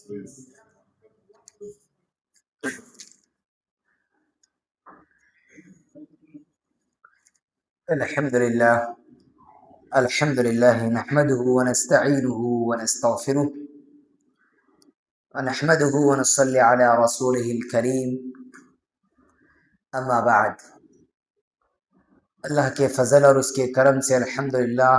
الحمد لله نحمده ونستعينه ونستغفره ونحمده ونصلي على رسوله الكريم اما بعد۔ اللہ کے فضل اور اس کے کرم سے الحمدللہ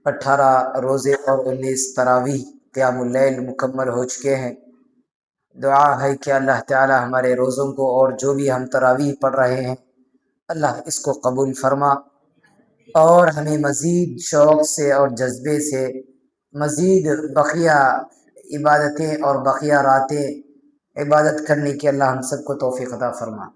18 روزے اور 19 تراویح قیام اللیل مکمل ہو چکے ہیں۔ دعا ہے کہ اللہ تعالی ہمارے روزوں کو اور جو بھی ہم تراویح پڑھ رہے ہیں اللہ اس کو قبول فرما، اور ہمیں مزید شوق سے اور جذبے سے مزید بقیہ عبادتیں اور بقیہ راتیں عبادت کرنے کی اللہ ہم سب کو توفیق عطا فرما۔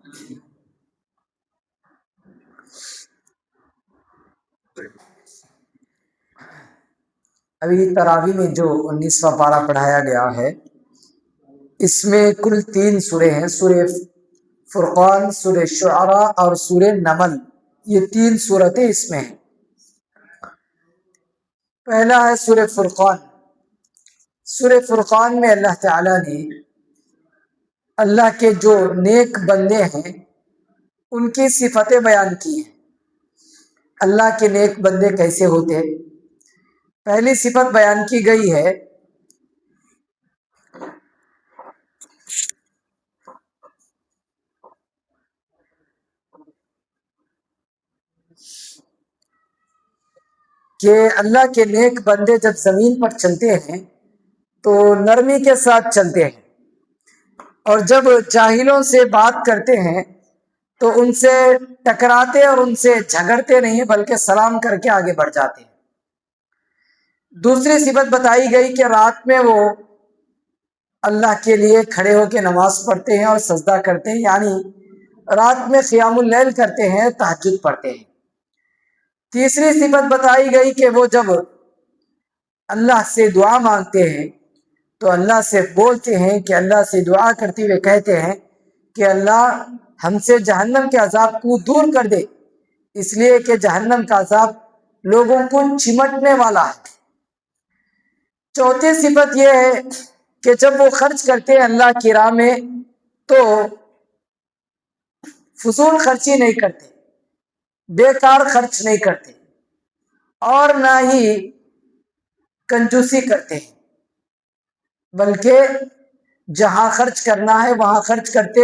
ابھی تراویح میں جو 19واں پارہ پڑھایا گیا ہے اس میں کل 3 سورے ہیں، سورہ فرقان، سورہ شعراء اور سورہ نمل، یہ 3 سورتیں اس میں ہیں۔ پہلا ہے سورہ فرقان۔ سورہ فرقان میں اللہ تعالیٰ نے اللہ کے جو نیک بندے ہیں ان کی صفتیں بیان کی ہیں۔ اللہ کے نیک بندے کیسے ہوتے ہیں؟ پہلی صفت بیان کی گئی ہے کہ اللہ کے نیک بندے جب زمین پر چلتے ہیں تو نرمی کے ساتھ چلتے ہیں، اور جب جاہلوں سے بات کرتے ہیں تو ان سے ٹکراتے اور ان سے جھگڑتے نہیں بلکہ سلام کر کے آگے بڑھ جاتے ہیں۔ دوسری صفت بتائی گئی کہ رات میں وہ اللہ کے لیے کھڑے ہو کے نماز پڑھتے ہیں اور سجدہ کرتے ہیں، یعنی رات میں قیام اللیل کرتے ہیں، تہجد پڑھتے ہیں۔ تیسری صفت بتائی گئی کہ وہ جب اللہ سے دعا مانگتے ہیں تو اللہ سے بولتے ہیں کہ اللہ سے دعا کرتے ہوئے کہتے ہیں کہ اللہ ہم سے جہنم کے عذاب کو دور کر دے، اس لیے کہ جہنم کا عذاب لوگوں کو چمٹنے والا ہے۔ چوتھی صفت یہ ہے کہ جب وہ خرچ کرتے ہیں اللہ کی راہ میں تو فضول خرچی نہیں کرتے، بیکار خرچ نہیں کرتے، اور نہ ہی کنجوسی کرتے ہیں، بلکہ جہاں خرچ کرنا ہے وہاں خرچ کرتے،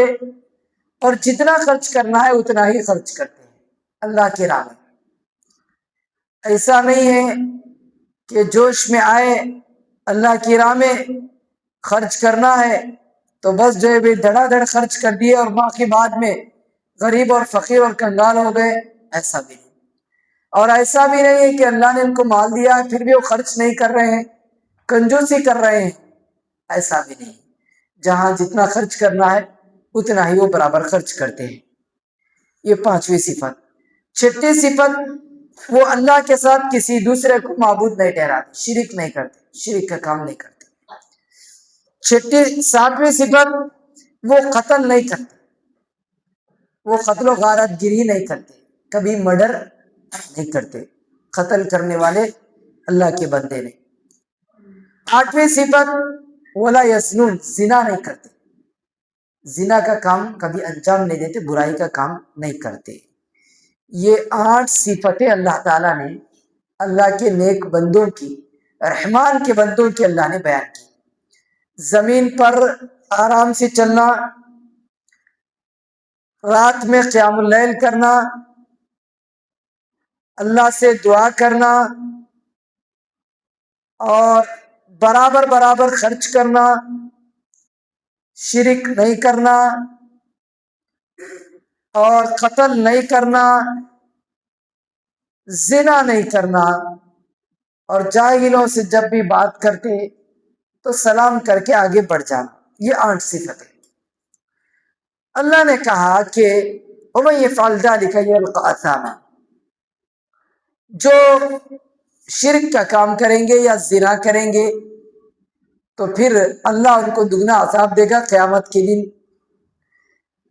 اور جتنا خرچ کرنا ہے اتنا ہی خرچ کرتے ہیں اللہ کی راہ میں۔ ایسا نہیں ہے کہ جوش میں آئے اللہ کی راہ میں خرچ کرنا ہے تو بس جو ہے دھڑا دھڑ خرچ کر دیے اور باقی بعد میں غریب اور فقیر اور کنگال ہو گئے، ایسا بھی نہیں۔ اور ایسا بھی نہیں ہے کہ اللہ نے ان کو مال دیا ہے پھر بھی وہ خرچ نہیں کر رہے ہیں، کنجوسی کر رہے ہیں، ایسا بھی نہیں۔ جہاں جتنا خرچ کرنا ہے اتنا ہی وہ برابر خرچ کرتے ہیں۔ یہ 5ویں صفت۔ 6ٹھی صفت وہ اللہ کے ساتھ کسی دوسرے کو معبود نہیں ٹھہراتے، شرک نہیں کرتے، شرک کا کام نہیں کرتے۔ 7ویں صفت وہ قتل نہیں کرتے، وہ قتل و غارت گری نہیں کرتے، کبھی مرڈر نہیں کرتے، قتل کرنے والے اللہ کے بندے نے۔ 8ویں صفت ولا یزنون، زنا نہیں کرتے، زنا کا کام کبھی انجام نہیں دیتے، برائی کا کام نہیں کرتے۔ یہ 8 صفتیں اللہ تعالیٰ نے اللہ کے نیک بندوں کی، رحمان کے بندوں کی اللہ نے بیان کی۔ زمین پر آرام سے چلنا، رات میں قیام اللیل کرنا، اللہ سے دعا کرنا، اور برابر برابر خرچ کرنا، شرک نہیں کرنا، اور قتل نہیں کرنا، زنا نہیں کرنا، اور جاہلوں سے جب بھی بات کرتے تو سلام کر کے آگے بڑھ جانا، یہ 8 صفتیں۔ اللہ نے کہا کہ وَمَن يَفْعَلْ ذَلِكَ يَلْقَ أَثَامًا، جو شرک کا کام کریں گے یا زنا کریں گے تو پھر اللہ ان کو دگنا عذاب دے گا قیامت کے دن۔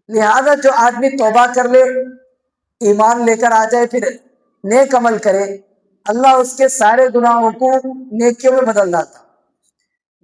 لہذا جو آدمی توبہ کر لے، ایمان لے کر آ جائے، پھر نیک عمل کرے، اللہ اس کے سارے گناہوں کو نیکیوں میں بدل دیتا۔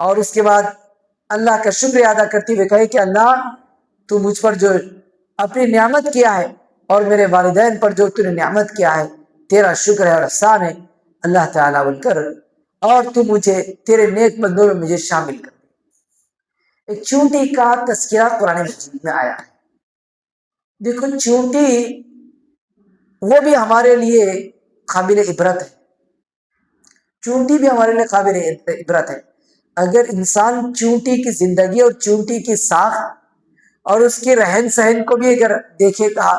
اور اس کے بعد اللہ کا شکر ادا کرتے ہوئے کہے کہ اللہ تو مجھ پر جو اپنی نعمت کیا ہے اور میرے والدین پر جو تو نے نعمت کیا ہے تیرا شکر ہے اور احسان ہے اللہ تعالیٰ بول کر، اور تو مجھے تیرے نیک بندوں میں مجھے شامل کر۔ ایک چونٹی کا تذکرہ قرآن مجید میں آیا ہے۔ دیکھو چونٹی وہ بھی ہمارے لیے قابل عبرت ہے، چونٹی بھی ہمارے لیے قابل عبرت ہے۔ اگر انسان چونٹی کی زندگی اور چونٹی کی ساخت اور اس کے رہن سہن کو بھی اگر دیکھے گا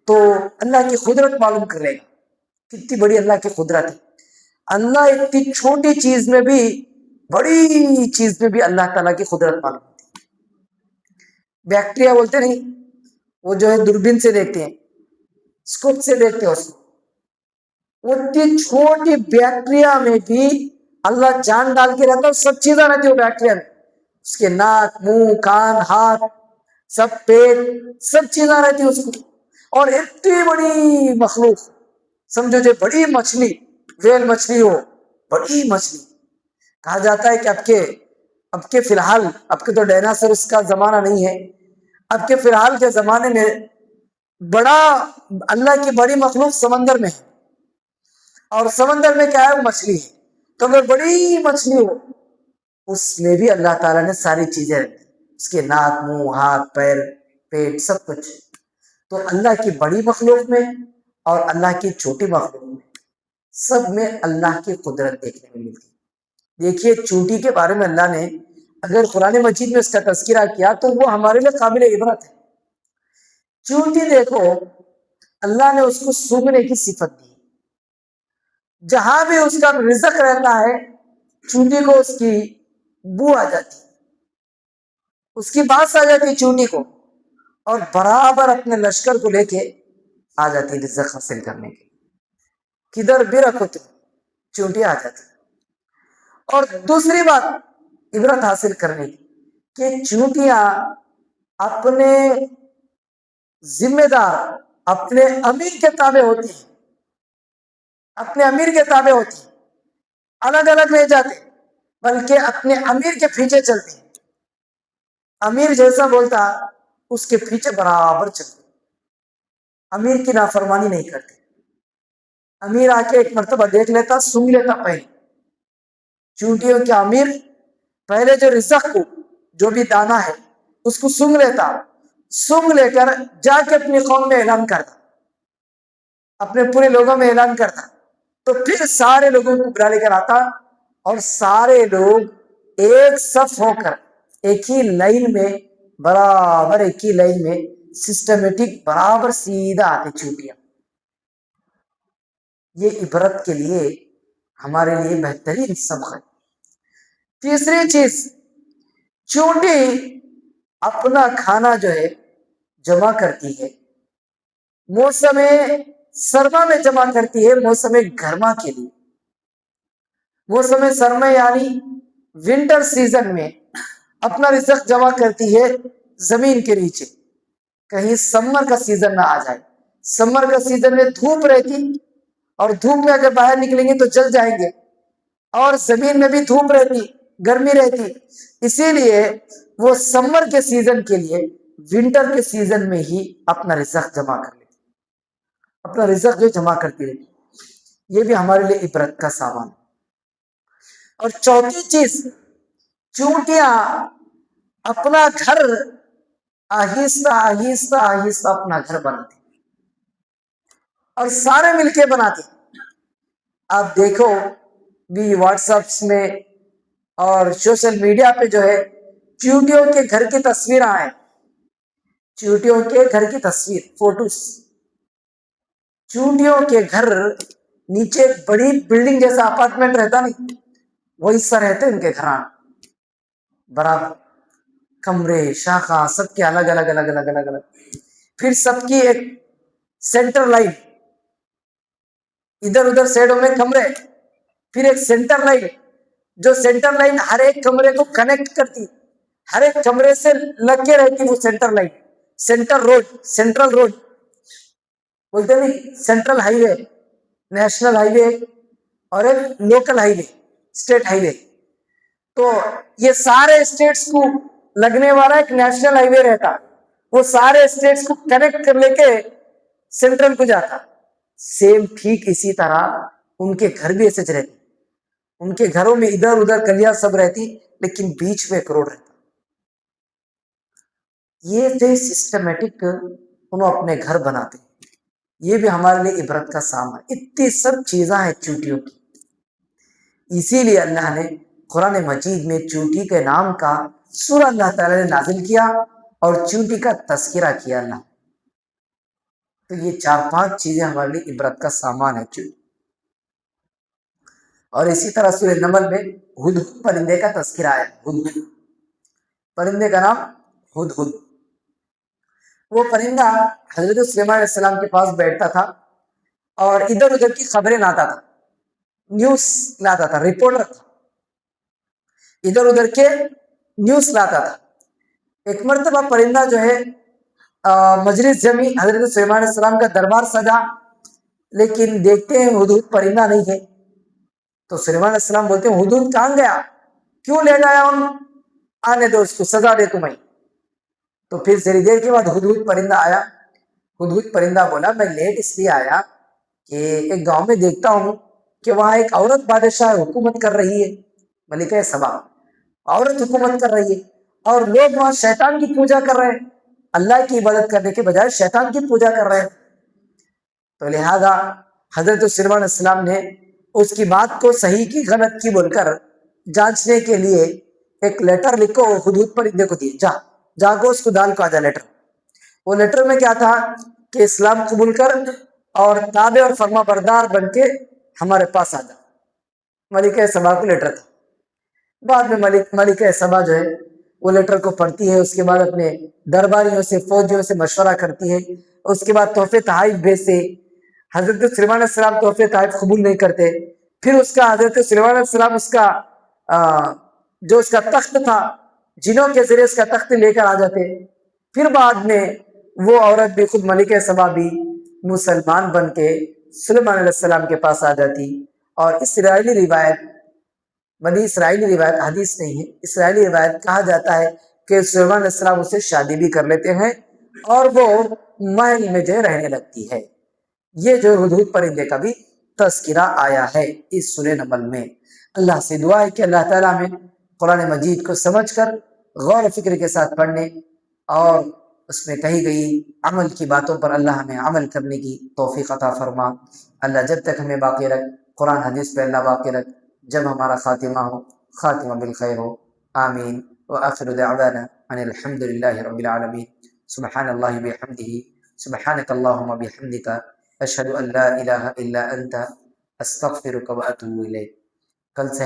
تو اللہ کی قدرت معلوم کر لے گا، کتنی بڑی اللہ کی قدرت ہے۔ اللہ اتنی چھوٹی چیز میں بھی، بڑی چیز میں بھی اللہ تعالیٰ کی قدرت معلوم ہوتی ہے۔ بیکٹیریا بولتے نہیں، وہ جو ہے دوربین سے دیکھتے ہیں، اسکوپ سے دیکھتے ہیں اس کو، اتنی چھوٹی بیکٹیریا میں بھی اللہ جان ڈال کے رہتا ہے، سب چیزیں رہتی ہے وہ بیکٹیریا میں، اس کے ناک، منہ، کان، ہاتھ، سب پیٹ، سب چیزیں رہتی ہیں اس کو۔ اور اتنی بڑی مخلوق، سمجھو جو بڑی مچھلی، ویل مچھلی ہو، بڑی مچھلی، کہا جاتا ہے کہ اب کے فی الحال، اب کے تو ڈائناسورس کا زمانہ نہیں ہے، اب کے فی الحال کے زمانے میں بڑا اللہ کی بڑی مخلوق سمندر میں ہے، اور سمندر میں کیا ہے؟ وہ مچھلی ہے۔ تو اگر بڑی مچھلی ہو اس میں بھی اللہ تعالیٰ نے ساری چیزیں رکھی، اس کے ناک، منہ، ہاتھ، پیر، پیٹ، سب کچھ۔ تو اللہ کی بڑی مخلوق میں اور اللہ کی چھوٹی مخلوق میں، سب میں اللہ کی قدرت دیکھنے میں ملتی ہے۔ دیکھیے چونٹی کے بارے میں اللہ نے اگر قرآن مجید میں اس کا تذکرہ کیا تو وہ ہمارے لیے قابل عبرت ہے۔ چونٹی دیکھو، اللہ نے اس کو سونگھنے کی صفت دی، جہاں بھی اس کا رزق رہتا ہے چونٹی کو اس کی بو آ جاتی، اس کی بانس آ جاتی چونٹی کو، اور برابر اپنے لشکر کو لے کے آ جاتی رزق حاصل کرنے کے، کدھر بھی رکھو تو چونٹی آ جاتی۔ اور دوسری بات عبرت حاصل کرنے کی کہ چونٹیاں اپنے ذمہ دار، اپنے امیر کے تابع ہوتی ہیں، اپنے امیر کے تابع ہوتی ہیں، الگ الگ نہیں جاتے بلکہ اپنے امیر کے پیچھے چلتے ہیں۔ امیر جیسا بولتا اس کے پیچھے برابر چلتے، امیر کی نافرمانی نہیں کرتے۔ امیر آ کے ایک مرتبہ دیکھ لیتا، سونگھ لیتا پہلے، چونٹیوں کے امیر پہلے جو رزق کو، جو بھی دانا ہے اس کو سونگھ لیتا، سونگھ لے کر جا کے اپنی قوم میں اعلان کرتا، اپنے پورے لوگوں میں اعلان کرتا، تو پھر سارے لوگوں کو بلا لے کر آتا، اور سارے لوگ ایک صف ہو کر ایک ہی لائن میں، برابر ایک ہی لائن میں سسٹمیٹک برابر سیدھا آتے چونٹیاں۔ یہ عبرت کے لیے ہمارے لیے بہترین سبق ہے۔ تیسری چیز، چونٹی اپنا کھانا جو ہے جمع کرتی ہے، موسم سرما میں جمع کرتی ہے، موسم گرما کے لیے۔ موسم سرما یعنی ونٹر سیزن میں اپنا رزق جمع کرتی ہے زمین کے نیچے، کہیں سمر کا سیزن نہ آ جائے۔ سمر کا سیزن میں دھوپ رہتی، اور دھوپ میں اگر باہر نکلیں گے تو جل جائیں گے، اور زمین میں بھی دھوپ رہتی، گرمی رہتی، اسی لیے وہ سمر کے سیزن کے لیے ونٹر کے سیزن میں ہی اپنا رزق جمع کر لیتی، اپنا رزق جو جمع کرتی رہتی۔ یہ بھی ہمارے لیے عبرت کا سامان ہے۔ اور چوتھی چیز، چونٹیاں اپنا گھر آہستہ آہستہ آہستہ اپنا گھر بناتی، اور سارے مل کے بناتے۔ آپ دیکھو بھی واٹس ایپس میں اور سوشل میڈیا پہ جو ہے چونٹیوں کے گھر کی تصویر آئے، چونٹیوں کے گھر کی تصویر، فوٹوز، چونٹیوں کے گھر نیچے بڑی بلڈنگ جیسا اپارٹمنٹ رہتا نہیں، وہی سا رہتے ان کے گھر، برابر کمرے، شاخہ، سب کے الگ الگ الگ الگ الگ الگ، پھر سب کی ایک سینٹر لائن، ادھر ادھر سائڈوں میں کمرے، پھر ایک سینٹر لائن، جو سینٹر لائن ہر ایک کمرے کو کنیکٹ کرتی، ہر ایک کمرے سے لگ کے رہتی وہ centre line, centre road, central road بولتے نہیں، سینٹرل ہائی وے، نیشنل ہائی وے اور ایک لوکل ہائی وے، اسٹیٹ ہائی وے۔ تو یہ سارے اسٹیٹس کو لگنے والا ایک نیشنل ہائی وے رہتا, وہ سارے اسٹیٹس کو کنیکٹ کر لے کے سینٹرل کو جاتا. سیم ٹھیک اسی طرح ان کے گھر بھی ایسے رہتے, ان کے گھروں میں ادھر ادھر گلیاں سب رہتی, لیکن بیچ میں ایک روڈ رہتا. یہ جو سسٹمیٹک انہوں اپنے گھر بناتے, یہ بھی ہمارے لیے عبرت کا سامان. اتنی سب چیزیں ہیں چونٹیوں کی. اسی لیے اللہ نے قرآن مجید میں چونٹی کے نام کا سورہ اللہ تعالی نے نازل کیا اور چونٹی کا تذکرہ کیا اللہ. تو یہ 4-5 چیزیں ہمارے لیے عبرت کا سامان ہے چونٹی. اور اسی طرح سورہ نمل میں ہدہد پرندے کا تذکرہ ہے. ہدہد پرندے کا نام ہدہد. وہ پرندہ حضرت سلیمان علیہ السلام کے پاس بیٹھتا تھا اور ادھر ادھر کی خبریں لاتا تھا, نیوز لاتا تھا, رپورٹر تھا, ادھر ادھر کے نیوز لاتا تھا. ایک مرتبہ پرندہ جو ہے مجلس جمی, حضرت سلیمان علیہ السلام کا دربار سجا, لیکن دیکھتے ہیں ہدہد پرندہ نہیں ہے. تو سلیمان علیہ السلام بولتے ہیں ہدہد کہاں گیا, کیوں لے گیا ان, آنے دو اس کو, سزا دے تمہیں. تو پھر ذری دیر کے بعد ہدہد پرندہ آیا. ہدہد پرندہ بولا میں لیٹ اس لیے آیا کہ ایک گاؤں میں دیکھتا ہوں کہ وہاں ایک عورت بادشاہ حکومت کر رہی ہے, ملکہ سبا عورت حکومت کر رہی ہے, اور لوگ وہاں شیطان کی پوجا کر رہے ہیں, اللہ کی عبادت کرنے کے بجائے شیطان کی پوجا کر رہے ہیں. تو لہذا حضرت سلیمان علیہ السلام نے اس کی بات کو صحیح کی غلط کی بول کر جانچنے کے لیے ایک لیٹر لکھو ہدہد پرندے کو دیے, جا کو اس کو ڈال کو آجا لیٹر. وہ لیٹر میں کیا تھا کہ اسلام قبول کر اور تابع اور فرما بردار بن کے ہمارے پاس آ جا. ملکہ سبا کو لیٹر تھا. بعد میں ملکہ سبا جو ہے وہ لیٹر کو پڑھتی ہے, اس کے بعد اپنے درباریوں سے فوجیوں سے مشورہ کرتی ہے, اس کے بعد تحفے تحائف بھیجتے. حضرت سلیمان علیہ السلام تحفے تحائف قبول نہیں کرتے. پھر اس کا حضرت سلیمان علیہ السلام اس کا جو اس کا تخت تھا, جنوں کے ذریعے اس کا تخت لے کر آ جاتے. پھر بعد میں وہ عورت بھی, خود ملکہ سبا بھی مسلمان بن کے سلیمان علیہ السلام کے پاس آ جاتی. اور اسرائیلی روایت, بنی اسرائیلی روایت, حدیث نہیں ہے, اسرائیلی روایت کہا جاتا ہے کہ سلیمان علیہ السلام اسے شادی بھی کر لیتے ہیں اور وہ محل میں جو رہنے لگتی ہے. یہ جو ہدہد پرندے کا بھی تذکرہ آیا ہے اس سورہ نمل میں. اللہ سے دعا ہے کہ اللہ تعالیٰ ہمیں قرآن مجید کو سمجھ کر غور و فکر کے ساتھ پڑھنے اور اس میں کہی گئی عمل کی باتوں پر اللہ ہمیں عمل کرنے کی توفیق عطا فرما. اللہ جب تک ہمیں باقی رکھ, قرآن حدیث پہ اللہ باقی رکھ, جب ہمارا خاتمہ ہو خاتمہ بالخیر ہو. آمین. وآخر دعوانا ان الحمد للہ رب العالمین. سبحان اللہ بحمدہ, سبحانک اللہم بحمدک, اشہد ان لا الہ الا انت, استغفرک واتوب الیک. کل سے